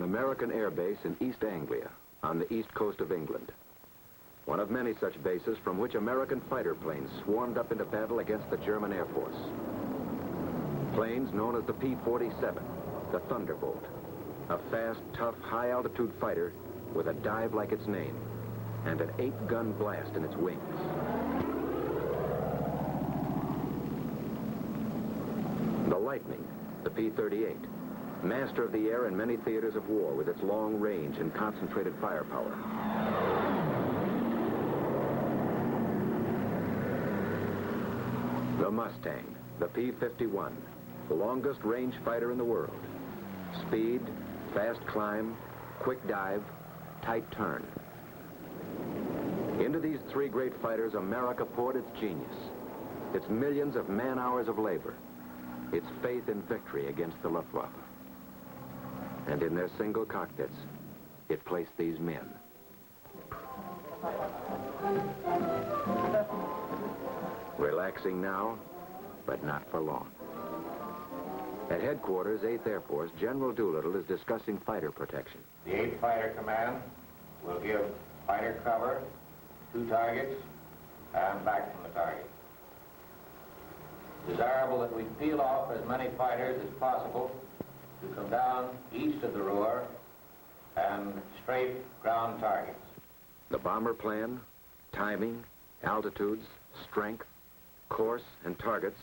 American air base in East Anglia, on the east coast of England. One of many such bases from which American fighter planes swarmed up into battle against the German Air Force. Planes known as the P-47, the Thunderbolt, a fast, tough, high-altitude fighter with a dive like its name and an 8-gun blast in its wings. The Lightning, the P-38, master of the air in many theaters of war with its long range and concentrated firepower. The Mustang, the P-51, the longest range fighter in the world. Speed, fast climb, quick dive, tight turn. Into these three great fighters, America poured its genius, its millions of man-hours of labor, its faith in victory against the Luftwaffe. And in their single cockpits, it placed these men. Relaxing now, but not for long. At headquarters, 8th Air Force, General Doolittle is discussing fighter protection. The 8th Fighter Command will give fighter cover, 2 targets, and back from the target. Desirable that we peel off as many fighters as possible to come down east of the Ruhr and strafe ground targets. The bomber plan, timing, altitudes, strength, course, and targets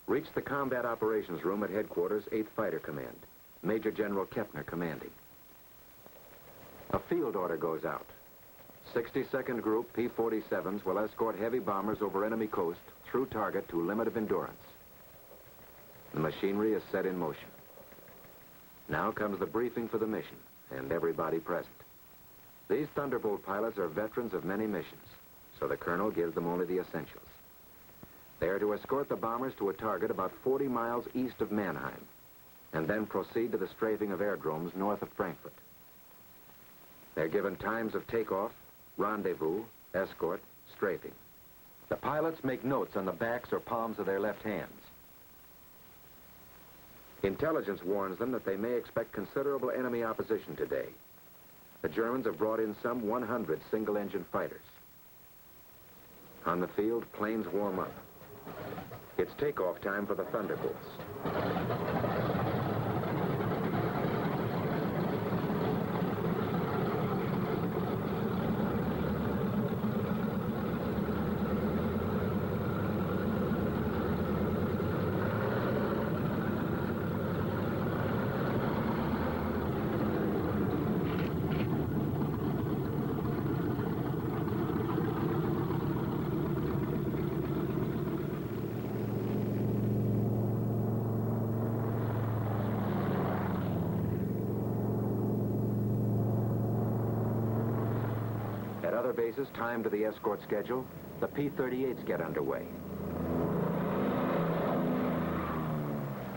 reached the Combat Operations Room at headquarters, 8th Fighter Command, Major General Kepner commanding. A field order goes out. 62nd Group P-47s will escort heavy bombers over enemy coast through target to limit of endurance. The machinery is set in motion. Now comes the briefing for the mission, and everybody present. These Thunderbolt pilots are veterans of many missions, so the colonel gives them only the essentials. They are to escort the bombers to a target about 40 miles east of Mannheim, and then proceed to the strafing of aerodromes north of Frankfurt. They're given times of takeoff, rendezvous, escort, strafing. The pilots make notes on the backs or palms of their left hands. Intelligence warns them that they may expect considerable enemy opposition today. The Germans have brought in some 100 single-engine fighters. On the field, planes warm up. It's takeoff time for the Thunderbolts. At other bases timed to the escort schedule, the P-38s get underway.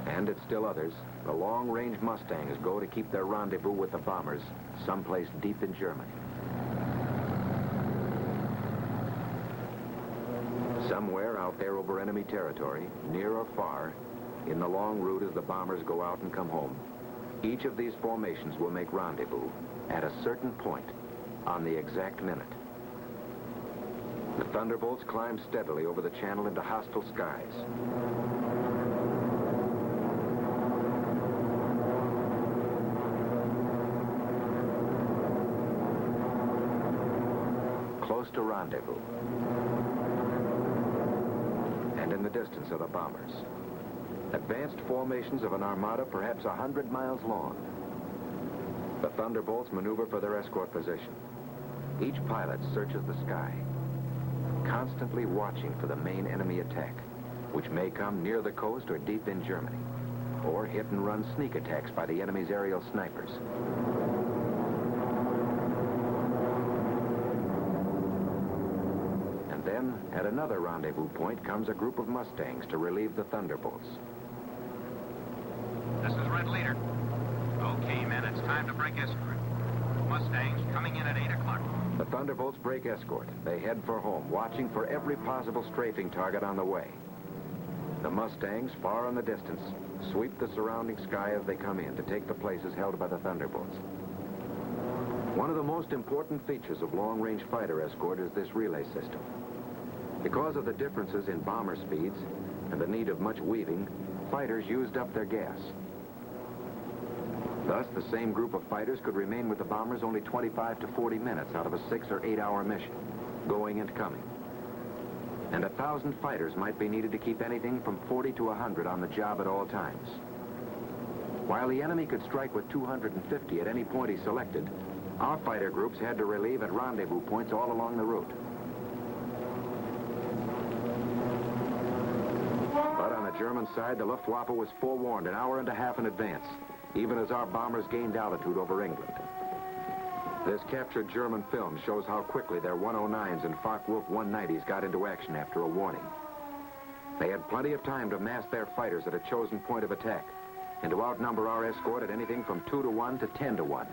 And at still others, the long-range Mustangs go to keep their rendezvous with the bombers someplace deep in Germany. Somewhere out there over enemy territory, near or far, in the long route as the bombers go out and come home, each of these formations will make rendezvous at a certain point on the exact minute. The Thunderbolts climb steadily over the channel into hostile skies. Close to rendezvous. And in the distance are the bombers. Advanced formations of an armada perhaps 100 miles long. The Thunderbolts maneuver for their escort position. Each pilot searches the sky, constantly watching for the main enemy attack, which may come near the coast or deep in Germany, or hit-and-run sneak attacks by the enemy's aerial snipers. And then, at another rendezvous point, comes a group of Mustangs to relieve the Thunderbolts. This is Red Leader. Okay, men, it's time to break escort. Mustangs coming in at 8 o'clock. The Thunderbolts break escort. They head for home, watching for every possible strafing target on the way. The Mustangs, far in the distance, sweep the surrounding sky as they come in to take the places held by the Thunderbolts. One of the most important features of long-range fighter escort is this relay system. Because of the differences in bomber speeds and the need of much weaving, fighters used up their gas. Thus, the same group of fighters could remain with the bombers only 25 to 40 minutes out of a 6 or 8 hour mission, going and coming. And 1,000 fighters might be needed to keep anything from 40 to 100 on the job at all times. While the enemy could strike with 250 at any point he selected, our fighter groups had to relieve at rendezvous points all along the route. But on the German side, the Luftwaffe was forewarned an hour and a half in advance, even as our bombers gained altitude over England. This captured German film shows how quickly their 109s and Focke-Wulf 190s got into action after a warning. They had plenty of time to mass their fighters at a chosen point of attack and to outnumber our escort at anything from 2 to 1 to 10 to 1.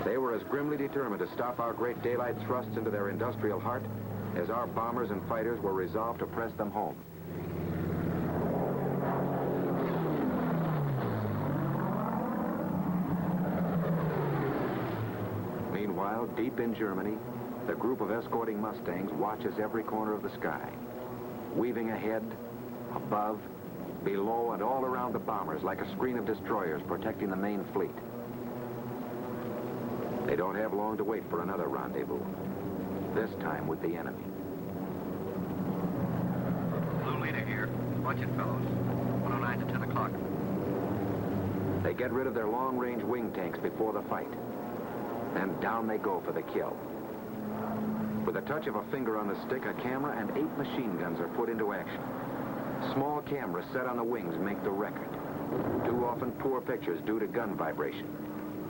They were as grimly determined to stop our great daylight thrusts into their industrial heart as our bombers and fighters were resolved to press them home. Meanwhile, deep in Germany, the group of escorting Mustangs watches every corner of the sky, weaving ahead, above, below, and all around the bombers like a screen of destroyers protecting the main fleet. They don't have long to wait for another rendezvous, this time with the enemy. Blue leader here. Watch it, fellows. 109 to 10 o'clock. They get rid of their long-range wing tanks before the fight. And down they go for the kill. With a touch of a finger on the stick, a camera and 8 machine guns are put into action. Small cameras set on the wings make the record. Too often poor pictures due to gun vibration.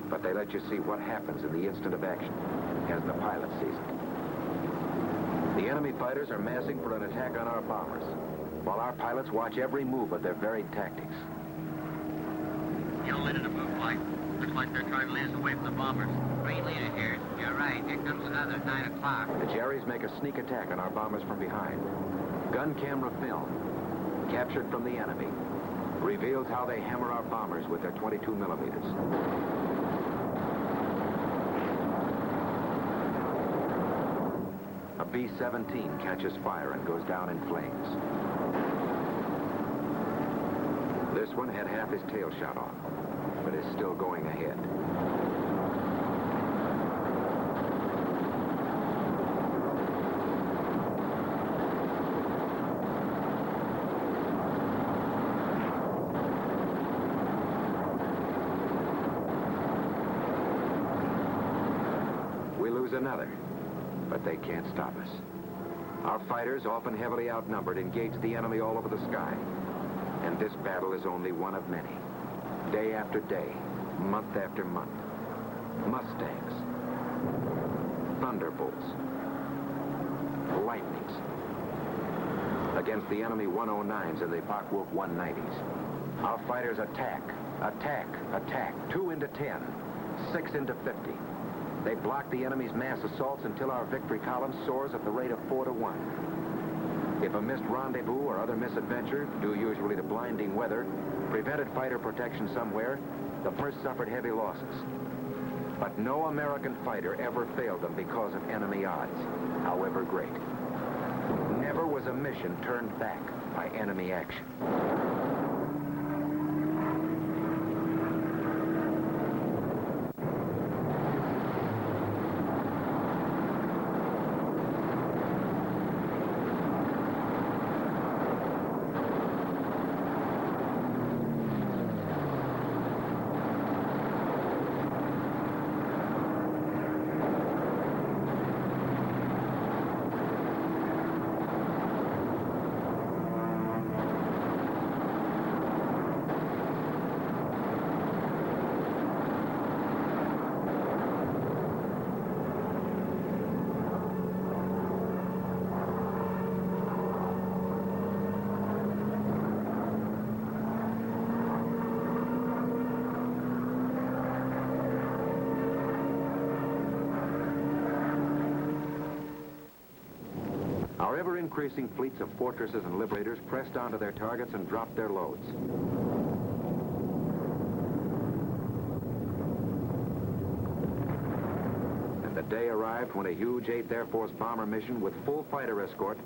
But they let you see what happens in the instant of action, as the pilot sees it. The enemy fighters are massing for an attack on our bombers, while our pilots watch every move of their varied tactics. Yellow leader to blue flight. Looks like they're trying to lead us away from the bombers. Green leader here. You're right. Here comes another 9 o'clock. The Jerrys make a sneak attack on our bombers from behind. Gun camera film, captured from the enemy, reveals how they hammer our bombers with their 22 millimeters. A B-17 catches fire and goes down in flames. This one had half his tail shot off, but is still going ahead. We lose another, but they can't stop us. Our fighters, often heavily outnumbered, engage the enemy all over the sky. And this battle is only one of many. Day after day, month after month. Mustangs, Thunderbolts, Lightnings, against the enemy 109s and the Focke-Wulf 190s. Our fighters attack, attack, attack, 2 into 10, 6 into 50. They block the enemy's mass assaults until our victory column soars at the rate of 4 to 1. If a missed rendezvous or other misadventure, due usually to blinding weather, prevented fighter protection somewhere, the first suffered heavy losses. But no American fighter ever failed them because of enemy odds, however great. Never was a mission turned back by enemy action. Our ever-increasing fleets of fortresses and liberators pressed onto their targets and dropped their loads. day arrived when a huge 8th Air Force bomber mission with full fighter escort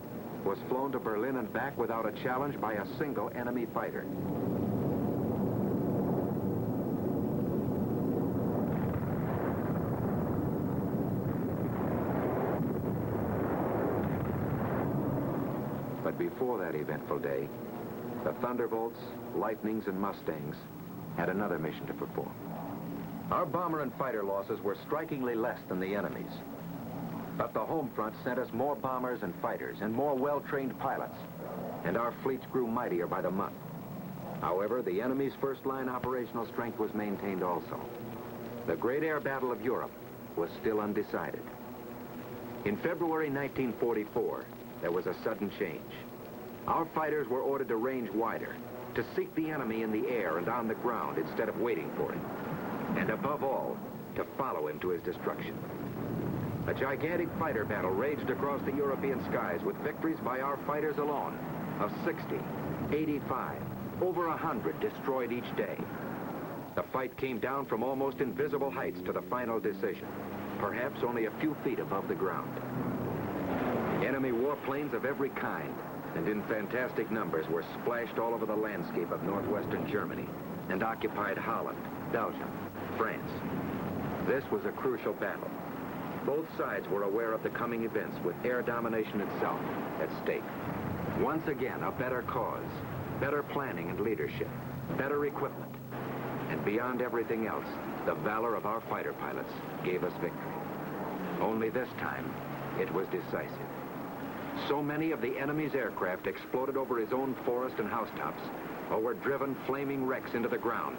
was flown to Berlin and back without a challenge by a single enemy fighter. But before that eventful day, the Thunderbolts, Lightnings, and Mustangs had another mission to perform. Our bomber and fighter losses were strikingly less than the enemy's. But the home front sent us more bombers and fighters and more well-trained pilots, and our fleets grew mightier by the month. However, the enemy's first-line operational strength was maintained also. The great air battle of Europe was still undecided. In February 1944, there was a sudden change. Our fighters were ordered to range wider, to seek the enemy in the air and on the ground instead of waiting for him. And above all, to follow him to his destruction. A gigantic fighter battle raged across the European skies with victories by our fighters alone of 60, 85, over 100 destroyed each day. The fight came down from almost invisible heights to the final decision, perhaps only a few feet above the ground. Enemy warplanes of every kind and in fantastic numbers were splashed all over the landscape of northwestern Germany and occupied Holland, Belgium, France. This was a crucial battle. Both sides were aware of the coming events with air domination itself at stake. Once again, a better cause, better planning and leadership, better equipment, and beyond everything else, the valor of our fighter pilots gave us victory. Only this time, it was decisive. So many of the enemy's aircraft exploded over his own forest and housetops, or were driven flaming wrecks into the ground.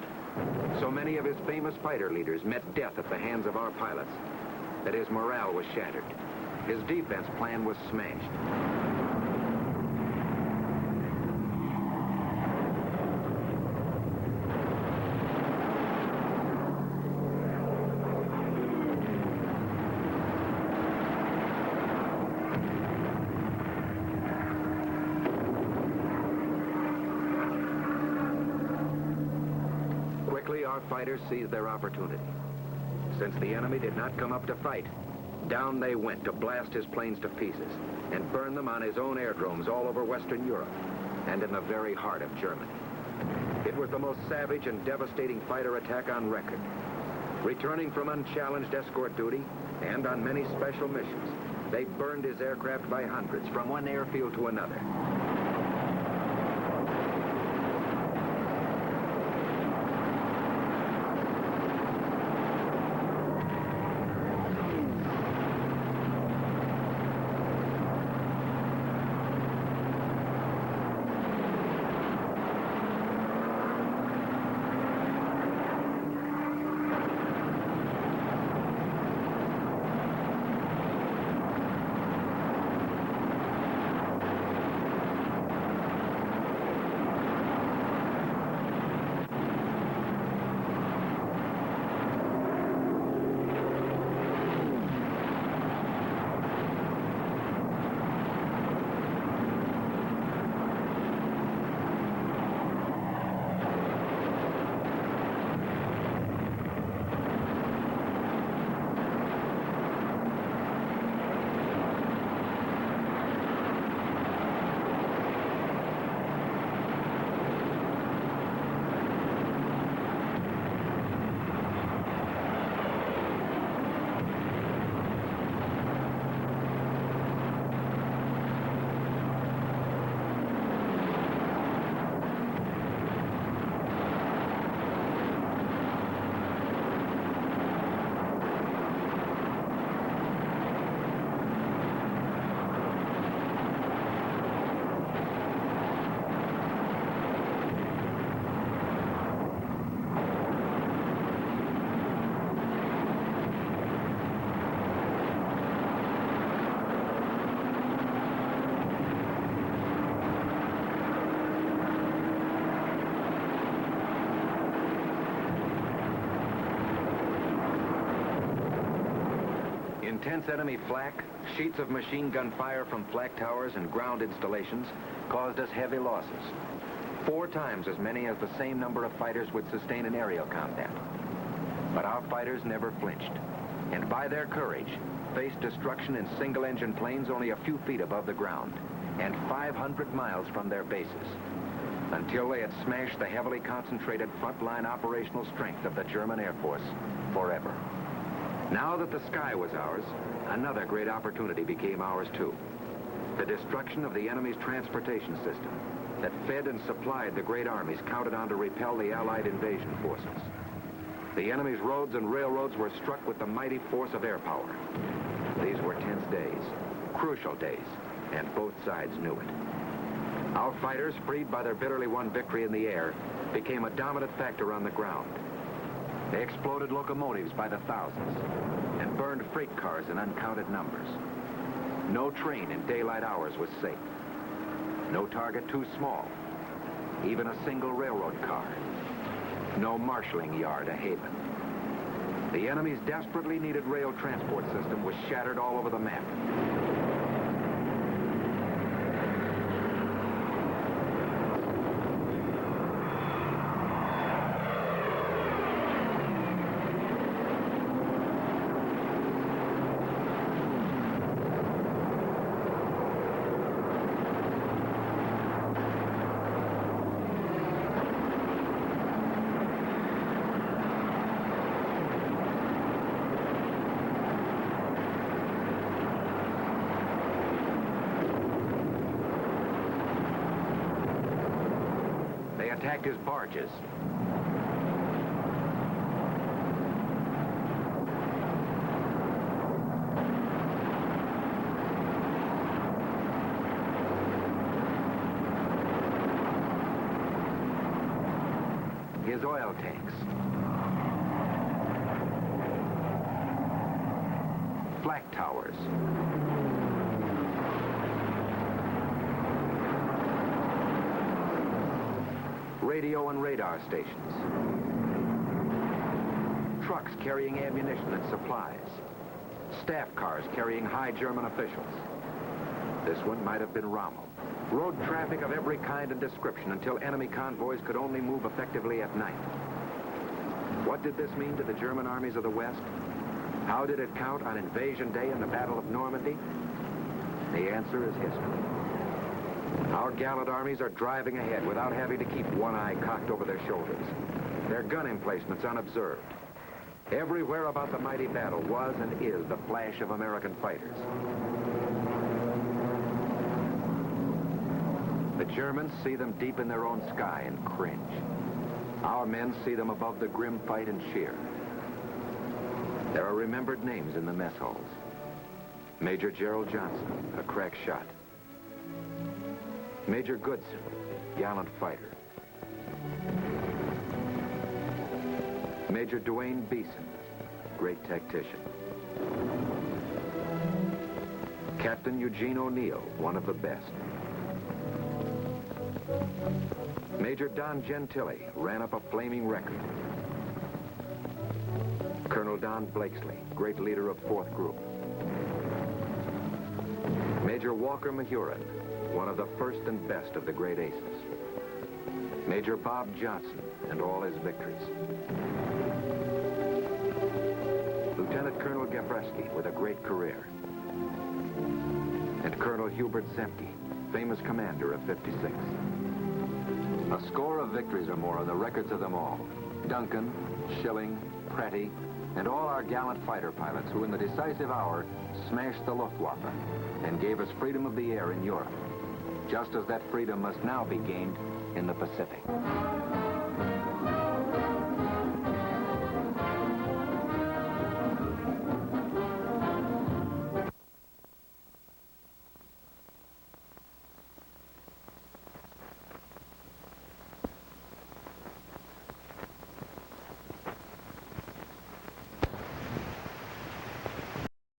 So many of his famous fighter leaders met death at the hands of our pilots that his morale was shattered. His defense plan was smashed. Quickly, our fighters seized their opportunity. Since the enemy did not come up to fight, down they went to blast his planes to pieces and burn them on his own aerodromes all over Western Europe and in the very heart of Germany. It was the most savage and devastating fighter attack on record. Returning from unchallenged escort duty and on many special missions, they burned his aircraft by hundreds from one airfield to another. Intense enemy flak, sheets of machine gun fire from flak towers and ground installations caused us heavy losses. 4 times as many as the same number of fighters would sustain an aerial combat. But our fighters never flinched. and by their courage, faced destruction in single-engine planes only a few feet above the ground and 500 miles from their bases, until they had smashed the heavily concentrated frontline operational strength of the German Air Force forever. Now that the sky was ours, another great opportunity became ours too. The destruction of the enemy's transportation system that fed and supplied the great armies counted on to repel the Allied invasion forces. The enemy's roads and railroads were struck with the mighty force of air power. These were tense days, crucial days, and both sides knew it. Our fighters, freed by their bitterly won victory in the air, became a dominant factor on the ground. They exploded locomotives by the thousands and burned freight cars in uncounted numbers. No train in daylight hours was safe. No target too small, even a single railroad car. No marshaling yard a haven. The enemy's desperately needed rail transport system was shattered all over the map. Attacked his barges. His oil tanks. Flak towers. Radio and radar stations. Trucks carrying ammunition and supplies. Staff cars carrying high German officials. This one might have been Rommel. Road traffic of every kind and description until enemy convoys could only move effectively at night. What did this mean to the German armies of the West? How did it count on Invasion Day and the Battle of Normandy? The answer is history. Our gallant armies are driving ahead without having to keep one eye cocked over their shoulders. Their gun emplacements unobserved. Everywhere about the mighty battle was and is the flash of American fighters. The Germans see them deep in their own sky and cringe. Our men see them above the grim fight and cheer. There are remembered names in the mess halls. Major Gerald Johnson, a crack shot. Major Goodson, gallant fighter. Major Dwayne Beeson, great tactician. Captain Eugene O'Neill, one of the best. Major Don Gentili ran up a flaming record. Colonel Don Blakesley, great leader of 4th Group. Major Walker Mahurin, one of the first and best of the great aces. Major Bob Johnson and all his victories. Lieutenant Colonel Gabreski with a great career. And Colonel Hubert Zemke, famous commander of 56. A score of victories or more are the records of them all. Duncan, Schilling, Pretty, and all our gallant fighter pilots who in the decisive hour smashed the Luftwaffe and gave us freedom of the air in Europe, just as that freedom must now be gained in the Pacific.